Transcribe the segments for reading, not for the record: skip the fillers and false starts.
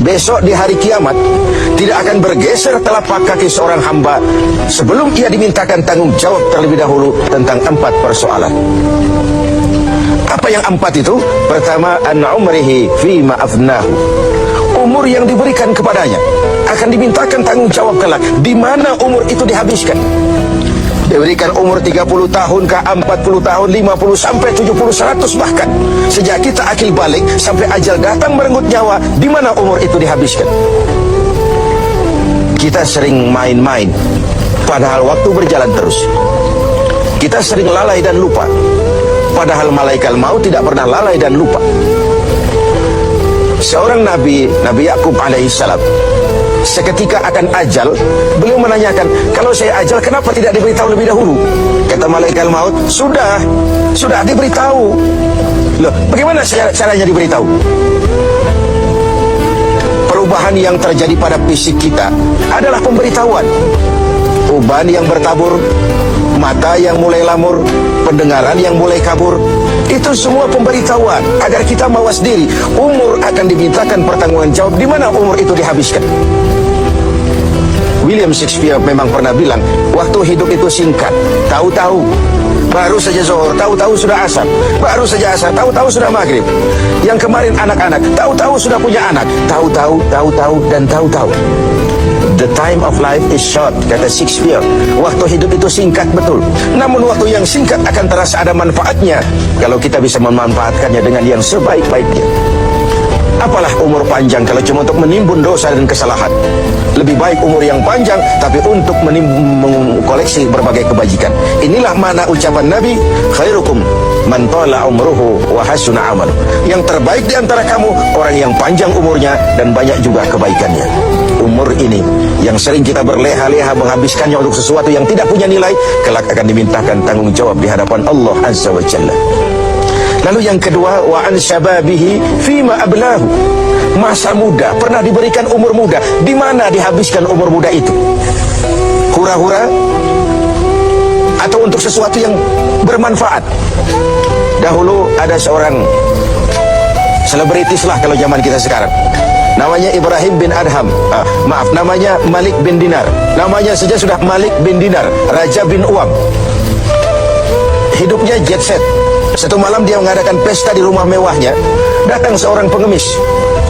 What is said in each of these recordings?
besok di hari kiamat tidak akan bergeser telapak kaki seorang hamba sebelum ia dimintakan tanggung jawab terlebih dahulu tentang 4 persoalan. Apa yang 4 itu? Pertama, an umrihi fima afnahu. Umur yang diberikan kepadanya akan dimintakan tanggung jawab kelak di mana umur itu dihabiskan. Diberikan umur 30 tahun ke 40 tahun, 50 sampai 70, 100 bahkan. Sejak kita akil balik sampai ajal datang merenggut nyawa, di mana umur itu dihabiskan. Kita sering main-main, padahal waktu berjalan terus. Kita sering lalai dan lupa, padahal malaikat maut tidak pernah lalai dan lupa. Seorang Nabi Yakub alaihissalam, seketika akan ajal, beliau menanyakan, kalau saya ajal kenapa tidak diberitahu lebih dahulu? Kata malaikat maut, sudah diberitahu. Loh, bagaimana caranya diberitahu? Perubahan yang terjadi pada fisik kita adalah pemberitahuan. Uban yang bertabur, mata yang mulai lamur, pendengaran yang mulai kabur, itu semua pemberitahuan agar kita mawas diri. Umur akan dimintakan pertanggungan jawab di mana umur itu dihabiskan. William Shakespeare memang pernah bilang, waktu hidup itu singkat. Tahu-tahu baru saja zuhur, tahu-tahu sudah asar. Baru saja asar, tahu-tahu sudah maghrib. Yang kemarin anak-anak, tahu-tahu sudah punya anak. Tahu-tahu, dan tahu-tahu. The time of life is short, kata Shakespeare. Waktu hidup itu singkat betul. Namun waktu yang singkat akan terasa ada manfaatnya kalau kita bisa memanfaatkannya dengan yang sebaik-baiknya. Apalah umur panjang kalau cuma untuk menimbun dosa dan kesalahan. Lebih baik umur yang panjang tapi untuk mengkoleksi berbagai kebajikan. Inilah makna ucapan Nabi, khairukum man tala umruhu wa hasuna amalu. Yang terbaik di antara kamu orang yang panjang umurnya dan banyak juga kebaikannya. Umur ini yang sering kita berleha-leha menghabiskannya untuk sesuatu yang tidak punya nilai, kelak akan dimintakan tanggung jawab di hadapan Allah Azza wa Jalla. Lalu yang kedua, wa an syababihi fima ablahu. Masa muda, pernah diberikan umur muda, di mana dihabiskan umur muda itu? Hura-hura atau untuk sesuatu yang bermanfaat? Dahulu ada seorang selebritis lah kalau zaman kita sekarang, namanya Ibrahim bin Adham, namanya Malik bin Dinar. Namanya saja sudah Malik bin Dinar, Raja bin Uam. Hidupnya jet set. Satu malam dia mengadakan pesta di rumah mewahnya. Datang seorang pengemis,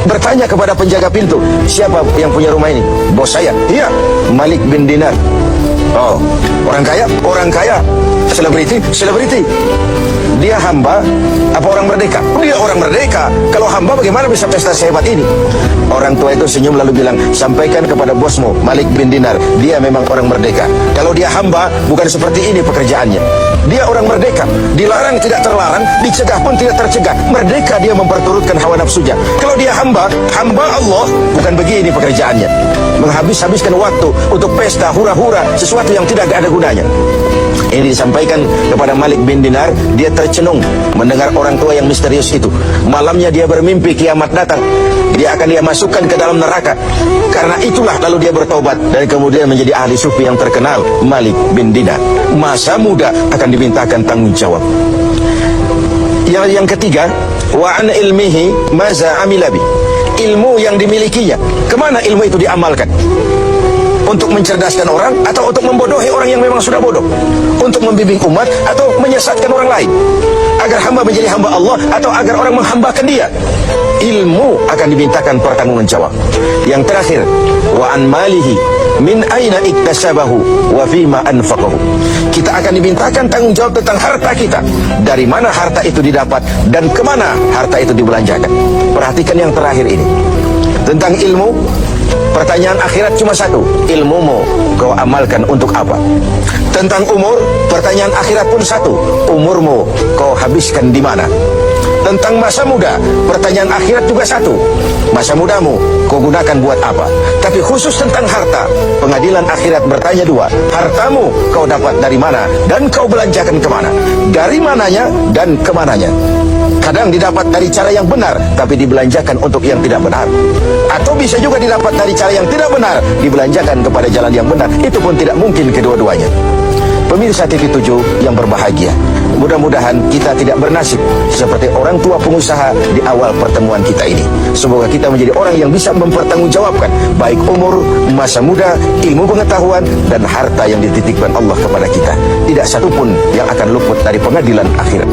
bertanya kepada penjaga pintu, siapa yang punya rumah ini? Bos saya. Iya, Malik bin Dinar. Oh, orang kaya? Orang kaya. Selebriti? Selebriti. Dia hamba apa orang merdeka? Dia orang merdeka. Kalau hamba bagaimana bisa pesta sehebat ini? Orang tua itu senyum lalu bilang, sampaikan kepada bosmu Malik bin Dinar, dia memang orang merdeka. Kalau dia hamba bukan seperti ini pekerjaannya. Dia orang merdeka, dilarang tidak terlarang, dicegah pun tidak tercegah. Merdeka dia memperturutkan hawa nafsunya. Kalau dia hamba Allah, bukan begini pekerjaannya. Menghabiskan waktu untuk pesta, hura-hura, sesuatu yang tidak ada gunanya. Ini disampaikan kepada Malik bin Dinar. Dia tercenung mendengar orang tua yang misterius itu. Malamnya dia bermimpi kiamat datang, dia akan dia masukkan ke dalam neraka. Karena itulah lalu dia bertobat dan kemudian menjadi ahli sufi yang terkenal, Malik bin Dinar. Masa muda akan dimintakan tanggung jawab. Yang ketiga, wa an ilmihi maza amilabi. Ilmu yang dimilikinya, kemana ilmu itu diamalkan? Untuk mencerdaskan orang atau untuk membodohi orang yang memang sudah bodoh? Untuk membimbing umat atau menyesatkan orang lain? Agar hamba menjadi hamba Allah atau agar orang menghambakan dia? Ilmu akan dimintakan pertanggungan jawab. Yang terakhir, wa an malihi min aina iktasabahu wa fima anfaqahu. Kita akan dimintakan tanggung jawab tentang harta kita. Dari mana harta itu didapat dan kemana harta itu dibelanjakan. Perhatikan yang terakhir ini. Tentang ilmu, pertanyaan akhirat cuma satu, ilmumu kau amalkan untuk apa? Tentang umur, pertanyaan akhirat pun satu, umurmu kau habiskan di mana? Tentang masa muda, pertanyaan akhirat juga satu, masa mudamu kau gunakan buat apa? Tapi khusus tentang harta, pengadilan akhirat bertanya dua, hartamu kau dapat dari mana dan kau belanjakan kemana? Dari mananya dan kemananya? Kadang didapat dari cara yang benar, tapi dibelanjakan untuk yang tidak benar. Atau bisa juga didapat dari cara yang tidak benar, dibelanjakan kepada jalan yang benar. Itu pun tidak mungkin kedua-duanya. Pemirsa TV 7 yang berbahagia, Mudah-mudahan kita tidak bernasib seperti orang tua pengusaha di awal pertemuan kita ini. Semoga kita menjadi orang yang bisa mempertanggungjawabkan baik umur, masa muda, ilmu pengetahuan, dan harta yang dititipkan Allah kepada kita. Tidak satupun yang akan luput dari pengadilan akhirat.